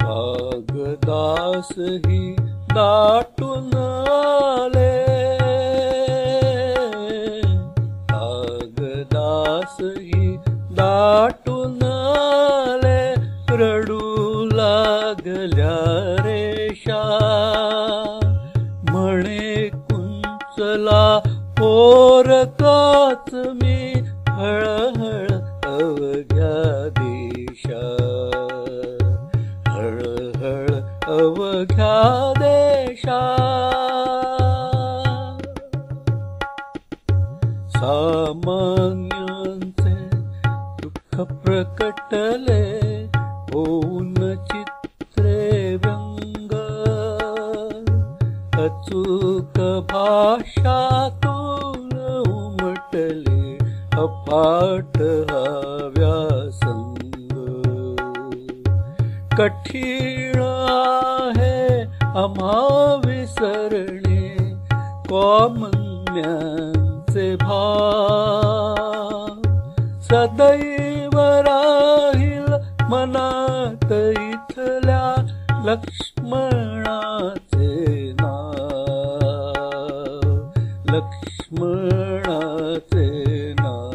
भागदास ही दाटून आले, भागदास ही दाटून आले, रडू लागल्या रेषा, म्हणे कुंचला पोरकाच मी, हळहळ अवघ्या देशा, हळहळ अवघ्या देशा. सामान्यांचे दुःख प्रकटले, होऊन चित्रे व्यंग, अचूक भाषातून उमटले अफाट हा व्यासंग. कठीण आहे आम्हा विसरणे कौमन्यांचे भाव, सदैव राहील मनात इथल्या लक्ष्मणाचे नाव, लक्ष्मणाचे नाव.